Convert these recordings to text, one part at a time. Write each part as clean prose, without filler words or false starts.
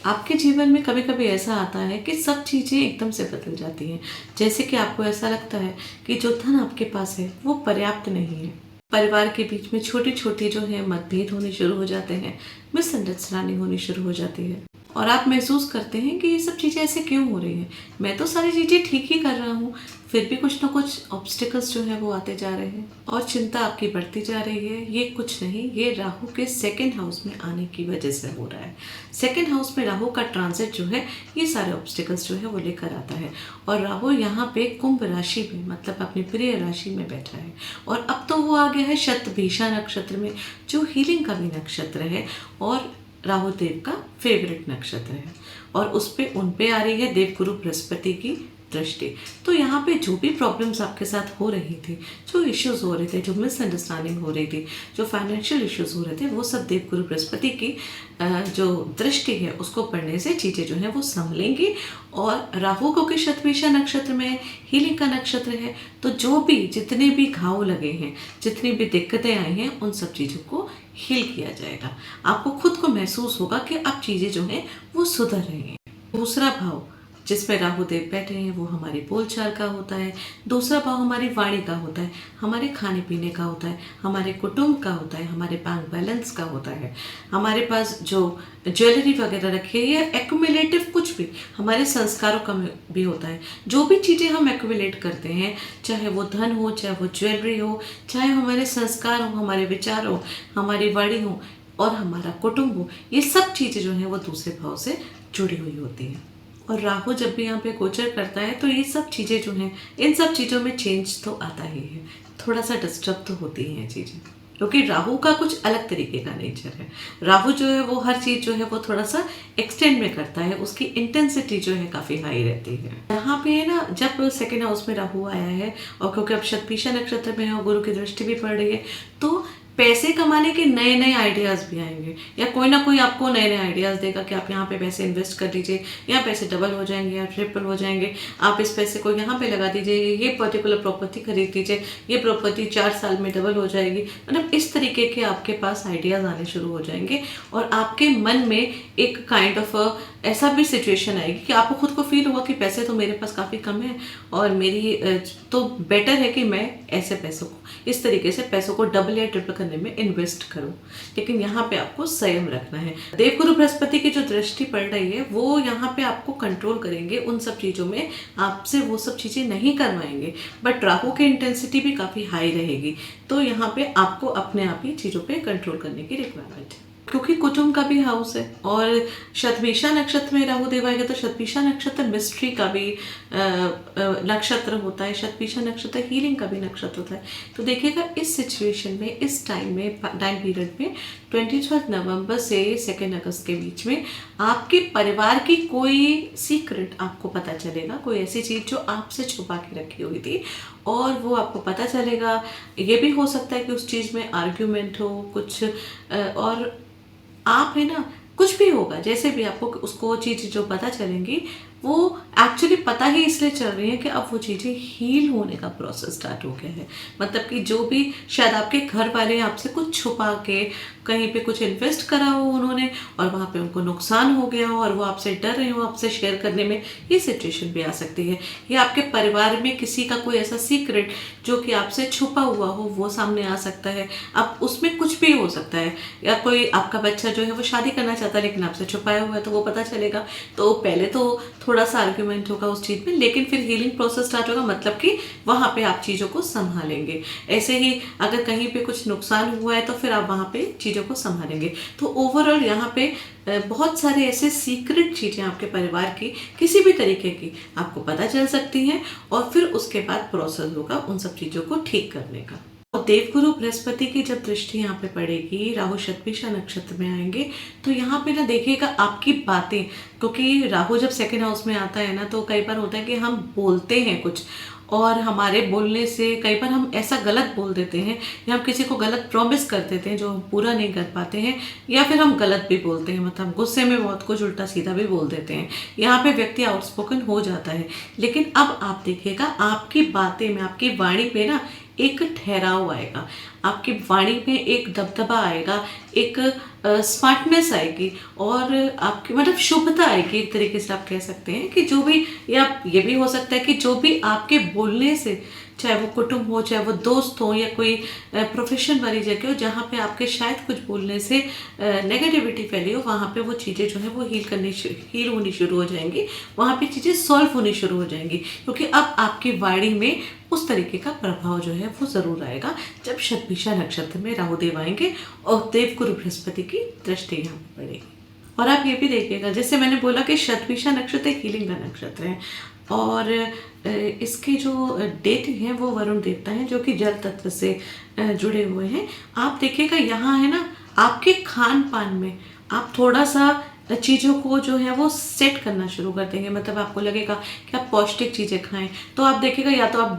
आपके जीवन में कभी-कभी ऐसा आता है कि सब चीज़ें एकदम से बदल जाती हैं। जैसे कि आपको ऐसा लगता है कि जो धन आपके पास है, वो पर्याप्त नहीं है। परिवार के बीच में छोटी-छोटी जो है मतभेद होने शुरू हो जाते हैं, मिसअंडरस्टैंडिंग होनी शुरू हो जाती है। और आप महसूस करते हैं कि ये सब चीज़ें ऐसे क्यों हो रही हैं? मैं तो सारी चीज़ें ठीक ही कर रहा हूँ, फिर भी कुछ ना कुछ ऑब्स्टिकल्स जो हैं वो आते जा रहे हैं और चिंता आपकी बढ़ती जा रही है। ये कुछ नहीं, ये राहु के सेकंड हाउस में आने की वजह से हो रहा है। सेकंड हाउस में राहु का ट्रांजिट जो है, ये सारे ऑब्स्टिकल्स जो है वो लेकर आता है। और राहु यहाँ पे कुंभ राशि में, मतलब अपनी प्रिय राशि में बैठा है। और अब तो वो आ गया है शतभिषा नक्षत्र में, जो हीलिंग का भी नक्षत्र है और राहु देव का फेवरेट नक्षत्र है। और उन पे आ रही है देवगुरु बृहस्पति की दृष्टि। तो यहाँ पे जो भी प्रॉब्लम्स आपके साथ हो रही थी, जो इश्यूज हो रहे थे, जो मिसअंडरस्टैंडिंग हो रही थी, जो फाइनेंशियल इश्यूज हो रहे थे, वो सब देवगुरु बृहस्पति की जो दृष्टि है उसको पढ़ने से चीज़ें जो हैं वो संभलेंगी। और राहु को कि शतभिषा नक्षत्र में हीलिंग का नक्षत्र है, तो जो भी जितने भी घाव लगे हैं, जितनी भी दिक्कतें आई हैं, उन सब चीज़ों को हील किया जाएगा। आपको खुद को महसूस होगा कि अब चीज़ें जो हैं वो सुधर रही हैं। दूसरा भाव जिसमें राहु देव बैठे हैं वो हमारी बोलचाल का होता है। दूसरा भाव हमारी वाणी का होता है, हमारे खाने पीने का होता है, हमारे कुटुंब का होता है, हमारे बैंक बैलेंस का होता है, हमारे पास जो ज्वेलरी वगैरह रखी है या एक्यूमुलेटिव कुछ भी, हमारे संस्कारों का भी होता है। जो भी चीज़ें हम एक्यूमुलेट करते हैं, चाहे वो धन हो, चाहे वो ज्वेलरी हो, चाहे हमारे संस्कार हो, हमारे विचार हो, हमारी वाणी हो और हमारा कुटुंब हो, ये सब चीज़ें जो हैं वो दूसरे भाव से जुड़ी हुई होती हैं। और राहु जब भी यहाँ पे गोचर करता है तो ये सब चीज़ें जो हैं, इन सब चीज़ों में चेंज तो आता ही है, थोड़ा सा डिस्टर्ब तो होती ही हैं चीज़ें, क्योंकि राहु का कुछ अलग तरीके का नेचर है। राहु जो है वो हर चीज़ जो है वो थोड़ा सा एक्सटेंड में करता है, उसकी इंटेंसिटी जो है काफ़ी हाई रहती है। यहाँ पे ना जब सेकेंड हाउस में राहु आया है और क्योंकि अब शतभिषा नक्षत्र में है और गुरु की दृष्टि भी पड़ रही है, तो पैसे कमाने के नए नए आइडियाज़ भी आएंगे, या कोई ना कोई आपको नए नए आइडियाज़ देगा कि आप यहाँ पे पैसे इन्वेस्ट कर दीजिए, यहाँ पैसे डबल हो जाएंगे या ट्रिपल हो जाएंगे, आप इस पैसे को यहाँ पे लगा दीजिए, ये पर्टिकुलर प्रॉपर्टी खरीद लीजिए, ये प्रॉपर्टी 4 साल में डबल हो जाएगी। मतलब इस तरीके के आपके पास आइडियाज़ आने शुरू हो जाएंगे और आपके मन में एक काइंड ऑफ ऐसा भी सिचुएशन आएगी कि आपको खुद को फील होगा कि पैसे तो मेरे पास काफ़ी कम है और मेरी तो बेटर है कि मैं ऐसे पैसों को, इस तरीके से पैसों को डबल या ट्रिपल करने में इन्वेस्ट करूं। लेकिन यहाँ पे आपको संयम रखना है। देवगुरु बृहस्पति की जो दृष्टि पड़ रही है वो यहाँ पे आपको कंट्रोल करेंगे, उन सब चीज़ों में आपसे वो सब चीज़ें नहीं करवाएंगे, बट राहु की इंटेंसिटी भी काफ़ी हाई रहेगी। तो यहाँ पे आपको अपने आप ही चीज़ों पे कंट्रोल करने की रिक्वायरमेंट है, क्योंकि कुटुंब का भी हाउस है और शतभिषा नक्षत्र में राहु देव आएगा। तो शतभिषा नक्षत्र मिस्ट्री का भी नक्षत्र होता है, शतभिषा नक्षत्र हीलिंग का भी नक्षत्र होता है। तो देखिएगा इस सिचुएशन में, इस टाइम पीरियड में 24 नवंबर से 2 अगस्त के बीच में आपके परिवार की कोई सीक्रेट आपको पता चलेगा, कोई ऐसी चीज़ जो आपसे छुपा के रखी हुई थी और वो आपको पता चलेगा। ये भी हो सकता है कि उस चीज़ में आर्ग्यूमेंट हो कुछ, और आप है ना, कुछ भी होगा, जैसे भी आपको उसको चीज़ जो पता चलेंगी वो एक्चुअली पता ही इसलिए चल रही है कि अब वो चीज़ें हील होने का प्रोसेस स्टार्ट हो गया है। मतलब कि जो भी शायद आपके घर वाले आपसे कुछ छुपा के कहीं पे कुछ इन्वेस्ट करा हो उन्होंने और वहाँ पे उनको नुकसान हो गया हो और वो आपसे डर रहे हो आपसे शेयर करने में, ये सिचुएशन भी आ सकती है। या आपके परिवार में किसी का कोई ऐसा सीक्रेट जो कि आपसे छुपा हुआ हो वो सामने आ सकता है। अब उसमें कुछ भी हो सकता है, या कोई आपका बच्चा जो है वो शादी करना चाहता है लेकिन आपसे छुपाया हुआ है तो वो पता चलेगा। तो पहले तो थोड़ा सा आर्ग्यूमेंट होगा उस चीज़ में, लेकिन फिर हीलिंग प्रोसेस स्टार्ट होगा, मतलब कि वहाँ पे आप चीज़ों को संभालेंगे। ऐसे ही अगर कहीं पे कुछ नुकसान हुआ है तो फिर आप वहाँ पे चीज़ों को संभालेंगे। तो ओवरऑल यहाँ पे बहुत सारे ऐसे सीक्रेट चीज़ें आपके परिवार की किसी भी तरीके की आपको पता चल सकती हैं और फिर उसके बाद प्रोसेस होगा उन सब चीज़ों को ठीक करने का। और देवगुरु बृहस्पति की जब दृष्टि यहाँ पे पड़ेगी, राहु शतभिषा नक्षत्र में आएंगे, तो यहाँ पे ना देखिएगा आपकी बातें, क्योंकि राहु जब सेकंड हाउस में आता है ना तो कई बार होता है कि हम बोलते हैं कुछ और हमारे बोलने से कई बार हम ऐसा गलत बोल देते हैं या हम किसी को गलत प्रॉमिस कर देते हैं जो हम पूरा नहीं कर पाते हैं, या फिर हम गलत भी बोलते हैं, मतलब गुस्से में बहुत कुछ उल्टा सीधा भी बोल देते हैं। यहाँ पे व्यक्ति आउटस्पोकन हो जाता है, लेकिन अब आप देखिएगा आपकी बातें में, आपकी वाणी पे ना एक ठहराव आएगा, आपकी वाणी में एक दबदबा आएगा, एक स्मार्टनेस आएगी और आपकी मतलब शुभता आएगी। एक तरीके से आप कह सकते हैं कि जो भी, या ये भी हो सकता है कि जो भी आपके बोलने से, चाहे वो कुटुंब हो, चाहे वो दोस्त हो, या कोई प्रोफेशन वाली जगह हो जहाँ पे आपके शायद कुछ बोलने से नेगेटिविटी फैली हो, वहाँ पे वो चीज़ें जो है वो हील होनी शुरू हो जाएंगी, वहाँ पे चीज़ें सॉल्व होनी शुरू हो जाएंगी, क्योंकि अब आपकी वाणी में उस तरीके का प्रभाव जो है वो ज़रूर आएगा जब शतभिषा नक्षत्र में राहु देव आएंगे और देवगुरु बृहस्पति की दृष्टि यहाँ पर पड़ेगी। और आप ये भी देखिएगा, जैसे मैंने बोला कि शतभिषा नक्षत्र एक हीलिंग का नक्षत्र है और इसके जो देती हैं वो वरुण देवता हैं जो कि जल तत्व से जुड़े हुए हैं। आप देखिएगा यहाँ है ना, आपके खान पान में आप थोड़ा सा चीज़ों को जो है वो सेट करना शुरू कर देंगे। मतलब आपको लगेगा कि आप पौष्टिक चीज़ें खाएं, तो आप देखिएगा या तो आप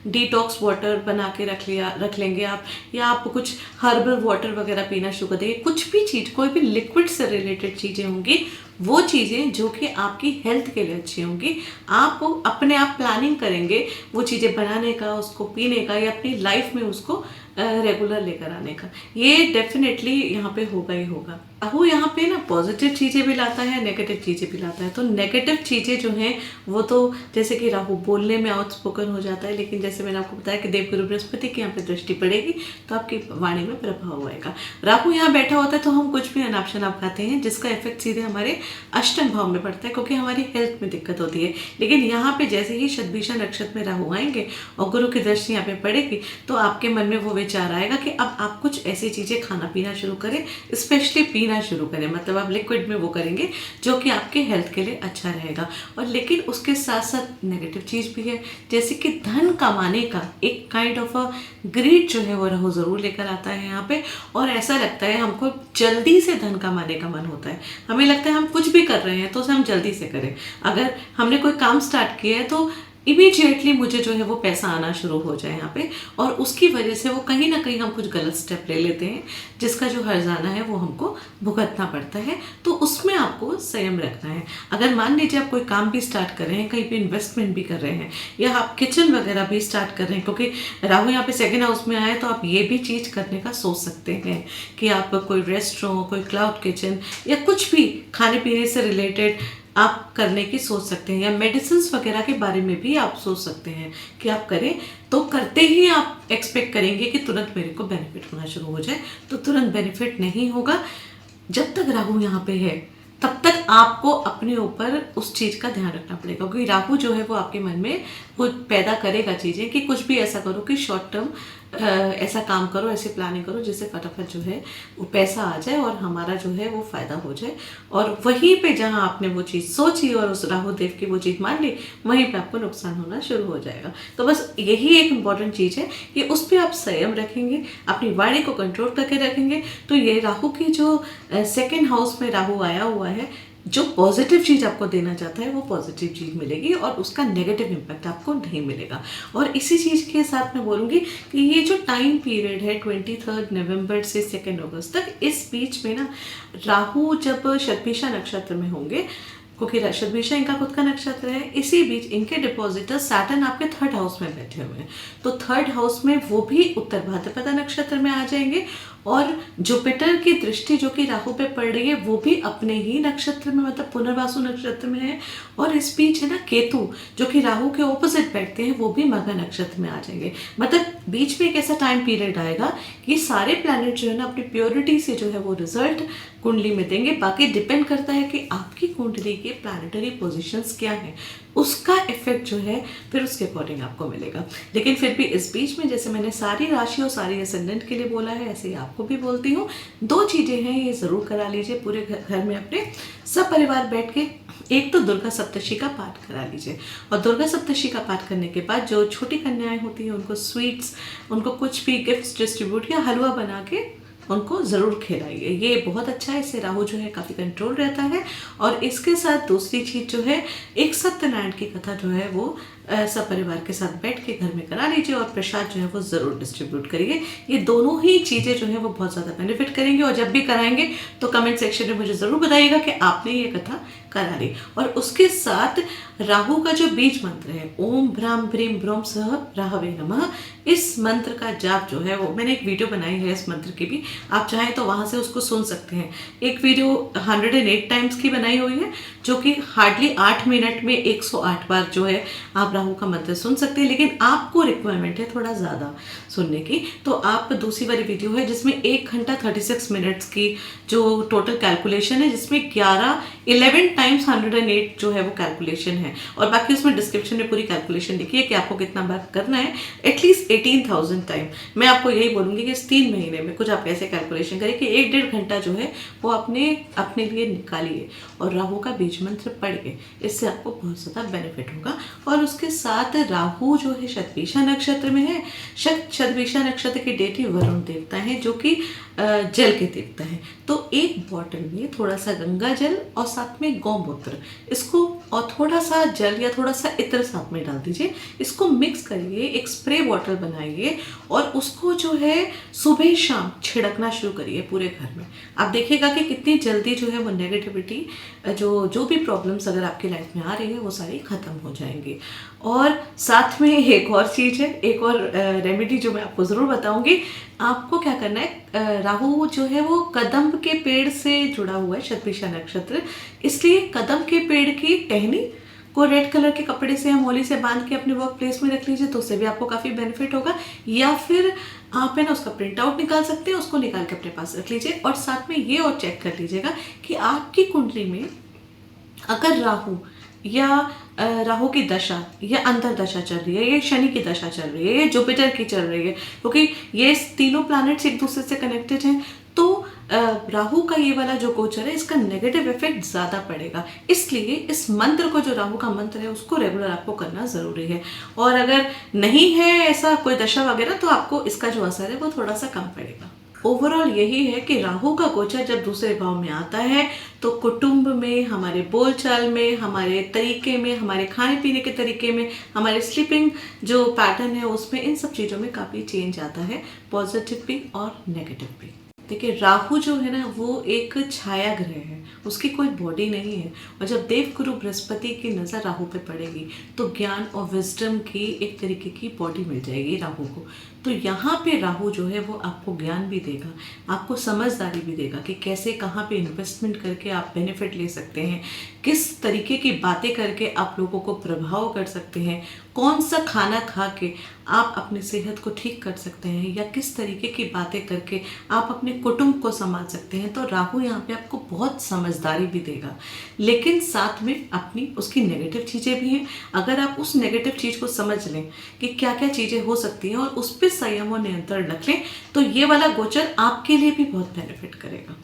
डिटॉक्स वाटर बना के रख लेंगे आप, या आप कुछ हर्बल वाटर वगैरह पीना शुरू कर देंगे। कुछ भी चीज़, कोई भी लिक्विड से रिलेटेड चीज़ें होंगी, वो चीज़ें जो कि आपकी हेल्थ के लिए अच्छी होंगी, आप अपने आप प्लानिंग करेंगे वो चीज़ें बनाने का, उसको पीने का, या अपनी लाइफ में उसको रेगुलर लेकर आने का। ये डेफिनेटली यहाँ पे होगा ही होगा। राहु यहाँ पे ना पॉजिटिव चीज़ें भी लाता है, नेगेटिव चीज़ें भी लाता है। तो नेगेटिव चीज़ें जो हैं वो तो जैसे कि राहु बोलने में आउटस्पोकन हो जाता है, लेकिन जैसे मैंने आपको बताया कि देवगुरु बृहस्पति की यहाँ पे दृष्टि पड़ेगी तो आपकी वाणी में प्रभाव आएगा। राहु यहाँ बैठा होता है तो हम कुछ भी अनाप शनाप खाते हैं जिसका इफेक्ट सीधे हमारे अष्टम भाव में पड़ता है, क्योंकि हमारी हेल्थ में दिक्कत होती है। लेकिन यहाँ पे जैसे ही शतभिषा नक्षत्र में राहु आएंगे और गुरु की दृष्टि यहाँ पे पड़ेगी तो आपके मन में वो विचार आएगा कि अब आप कुछ ऐसी चीज़ें खाना पीना शुरू करें, स्पेशली पीना शुरू करें। मतलब आप लिक्विड में वो करेंगे जो कि आपके हेल्थ के लिए अच्छा रहेगा। और लेकिन उसके साथ साथ नेगेटिव चीज़ भी है, जैसे कि धन कमाने का एक काइंड ऑफ अ ग्रीड जो है वो राहु ज़रूर लेकर आता है यहाँ पे। और ऐसा लगता है हमको जल्दी से धन कमाने का मन होता है। हमें लगता है हम कुछ भी कर रहे हैं तो उसे हम जल्दी से करें। अगर हमने कोई काम स्टार्ट किया है तो इमीडिएटली मुझे जो है वो पैसा आना शुरू हो जाए यहाँ पे, और उसकी वजह से वो कहीं ना कहीं हम कुछ गलत स्टेप ले लेते हैं जिसका जो हर्जाना है वो हमको भुगतना पड़ता है। तो उसमें आपको संयम रखना है। अगर मान लीजिए आप कोई काम भी स्टार्ट कर रहे हैं, कहीं पे इन्वेस्टमेंट भी कर रहे हैं, या आप किचन वगैरह भी स्टार्ट कर रहे हैं, क्योंकि राहु यहाँ पे सेकेंड हाउस में आए तो आप ये भी चीज़ करने का सोच सकते हैं कि आप कोई रेस्टोरेंट, कोई क्लाउड किचन, या कुछ भी खाने पीने से रिलेटेड आप करने की सोच सकते हैं, या मेडिसिन वगैरह के बारे में भी आप सोच सकते हैं कि आप करें। तो करते ही आप एक्सपेक्ट करेंगे कि तुरंत मेरे को बेनिफिट होना शुरू हो जाए, तो तुरंत बेनिफिट नहीं होगा। जब तक राहु यहाँ पे है तब तक आपको अपने ऊपर उस चीज़ का ध्यान रखना पड़ेगा, क्योंकि राहु जो है वो आपके मन में वो पैदा करेगा चीज़ें कि कुछ भी ऐसा करो कि शॉर्ट टर्म ऐसा काम करो, ऐसी प्लानिंग करो जिससे फटाफट जो है वो पैसा आ जाए और हमारा जो है वो फ़ायदा हो जाए। और वहीं पे जहाँ आपने वो चीज़ सोची और उस राहु देव की वो चीज़ मान ली, वहीं पे आपको नुकसान होना शुरू हो जाएगा। तो बस यही एक इम्पॉर्टेंट चीज़ है कि उस पर आप संयम रखेंगे, अपनी वाणी को कंट्रोल करके रखेंगे, तो ये राहु की जो सेकेंड हाउस में राहु आया हुआ है, जो पॉजिटिव चीज़ आपको देना चाहता है वो पॉजिटिव चीज़ मिलेगी और उसका नेगेटिव इम्पैक्ट आपको नहीं मिलेगा। और इसी चीज़ के साथ मैं बोलूँगी कि ये जो टाइम पीरियड है 23 नवंबर से 2 अगस्त तक, इस बीच में ना राहु जब शतभिषा नक्षत्र में होंगे, क्योंकि शतभिषा इनका खुद का नक्षत्र है, इसी बीच इनके डिपॉजिटर सैटर्न आपके 3rd हाउस में बैठे हुए हैं। तो 3rd हाउस में वो भी उत्तर भाद्रपदा नक्षत्र में आ जाएंगे, और जुपिटर की दृष्टि जो कि राहु पे पड़ रही है वो भी अपने ही नक्षत्र में, मतलब पुनर्वासु नक्षत्र में है। और इस बीच है ना केतु जो कि राहु के ऑपोजिट बैठते हैं, वो भी मघा नक्षत्र में आ जाएंगे। मतलब बीच में एक ऐसा टाइम पीरियड आएगा कि सारे प्लैनेट जो है ना अपनी प्योरिटी से जो है वो रिजल्ट कुंडली में देंगे। बाकी डिपेंड करता है कि आपकी कुंडली के प्लैनेटरी पोजीशंस क्या हैं, उसका इफेक्ट जो है फिर उसके अकॉर्डिंग आपको मिलेगा। लेकिन फिर भी इस बीच में जैसे मैंने सारी राशि और सारी असेंडेंट के लिए बोला है, ऐसे ही आपको भी बोलती हूँ। 2 चीज़ें हैं, ये ज़रूर करा लीजिए पूरे घर में अपने सब परिवार बैठ के। एक तो दुर्गा सप्तशी का पाठ करा लीजिए, और दुर्गा सप्तशी का पाठ करने के बाद जो छोटी कन्याएं होती हैं उनको स्वीट्स, उनको कुछ भी गिफ्ट्स डिस्ट्रीब्यूट या हलवा बना के उनको ज़रूर खिलाइए। ये बहुत अच्छा है, इससे राहु जो है काफ़ी कंट्रोल रहता है। और इसके साथ दूसरी चीज़ जो है, एक सत्यनारायण की कथा जो है वो सब परिवार के साथ बैठ के घर में करा लीजिए और प्रसाद जो है वो ज़रूर डिस्ट्रीब्यूट करिए। ये दोनों ही चीज़ें जो है वो बहुत ज़्यादा बेनिफिट करेंगे। और जब भी कराएंगे तो कमेंट सेक्शन में मुझे ज़रूर बताइएगा कि आपने ये कथा करा ली। और उसके साथ राहु का जो बीज मंत्र है, ओम भ्राम भ्रीम ब्रोम सह राहवे नमः, इस मंत्र का जाप जो है वो मैंने एक वीडियो बनाई है इस मंत्र की भी, आप चाहें तो वहां से उसको सुन सकते हैं। एक वीडियो 108 टाइम्स की बनाई हुई है, जो कि हार्डली 8 मिनट में 108 बार जो है आप राहु का मंत्र सुन सकते हैं। लेकिन आपको रिक्वायरमेंट है थोड़ा ज़्यादा सुनने की, तो आप दूसरी वाली वीडियो है जिसमें 1 घंटा 36 मिनट्स की जो टोटल कैलकुलेशन है, जिसमें 11 टाइम्स 108 जो है वो कैलकुलेशन है। और बाकी उसमें डिस्क्रिप्शन में पूरी कैलकुलेशन लिखी है कि आपको कितना बार करना है, एटलीस्ट 18,000 टाइम। मैं आपको यही बोलूँगी कि इस 3 महीने में कुछ आप ऐसे कैलकुलेशन करें कि 1-1.5 घंटा जो है वो अपने लिए निकालिए और राहु का बीज मंत्र पढ़िए। इससे आपको बहुत ज़्यादा बेनिफिट होगा। और उसके साथ राहु जो है शतभिषा नक्षत्र में है। शतभिषा नक्षत्र के डेटी वरुण देवता हैं, जो कि जल के देवता हैं। तो एक बॉटल में थोड़ा सा गंगा जल और साथ में गौमूत्र, इसको और थोड़ा सा जल या थोड़ा सा इत्र साथ में डाल दीजिए। इसको मिक्स करिए, एक स्प्रे बॉटल बनाइए और उसको जो है सुबह शाम छिड़कना शुरू करिए पूरे घर में। आप देखिएगा कि कितनी जल्दी जो है वो नेगेटिविटी, जो भी प्रॉब्लम्स अगर आपकी लाइफ में आ रही है वो सारी खत्म हो जाएंगी। और साथ में एक और चीज़ है, एक और रेमेडी जो मैं आपको ज़रूर बताऊंगी। आपको क्या करना है, राहु जो है वो कदम के पेड़ से जुड़ा हुआ है, शतभिषा नक्षत्र, इसलिए कदम के पेड़ की टहनी को रेड कलर के कपड़े से या मोली से बांध के अपने वर्क प्लेस में रख लीजिए, तो उससे भी आपको काफ़ी बेनिफिट होगा। या फिर आप है ना उसका प्रिंट आउट निकाल सकते हैं, उसको निकाल के अपने पास रख लीजिए। और साथ में ये और चेक कर लीजिएगा कि आपकी कुंडली में अगर राहु या राहु की दशा या अंतर दशा चल रही है, ये शनि की दशा चल रही है, ये जुपिटर की चल रही है, क्योंकि ये तीनों प्लैनेट्स एक दूसरे से कनेक्टेड हैं, तो राहु का ये वाला जो गोचर है इसका नेगेटिव इफेक्ट ज़्यादा पड़ेगा। इसलिए इस मंत्र को, जो राहु का मंत्र है, उसको रेगुलर आपको करना ज़रूरी है। और अगर नहीं है ऐसा कोई दशा वगैरह, तो आपको इसका जो असर है वो थोड़ा सा कम पड़ेगा। ओवरऑल यही है कि राहु का गोचर जब दूसरे भाव में आता है तो कुटुंब में, हमारे बोलचाल में, हमारे तरीके में, हमारे खाने पीने के तरीके में, हमारे स्लीपिंग जो पैटर्न है उसमें, इन सब चीज़ों में काफ़ी चेंज आता है, पॉजिटिव भी और नेगेटिव भी। देखिए राहु जो है ना वो एक छाया ग्रह है, उसकी कोई बॉडी नहीं है। और जब देवगुरु बृहस्पति की नज़र राहु पे पड़ेगी तो ज्ञान और विजडम की एक तरीके की बॉडी मिल जाएगी राहु को। तो यहाँ पे राहु जो है वो आपको ज्ञान भी देगा, आपको समझदारी भी देगा कि कैसे कहाँ पे इन्वेस्टमेंट करके आप बेनिफिट ले सकते हैं, किस तरीके की बातें करके आप लोगों को प्रभाव कर सकते हैं, कौन सा खाना खा के आप अपनी सेहत को ठीक कर सकते हैं, या किस तरीके की बातें करके आप अपने कुटुंब को संभाल सकते हैं। तो राहु यहाँ पे आपको बहुत समझदारी भी देगा, लेकिन साथ में अपनी उसकी नेगेटिव चीज़ें भी हैं। अगर आप उस नेगेटिव चीज़ को समझ लें कि क्या क्या चीज़ें हो सकती हैं और उस पर संयम और नियंत्रण रख लें, तो ये वाला गोचर आपके लिए भी बहुत बेनिफिट करेगा।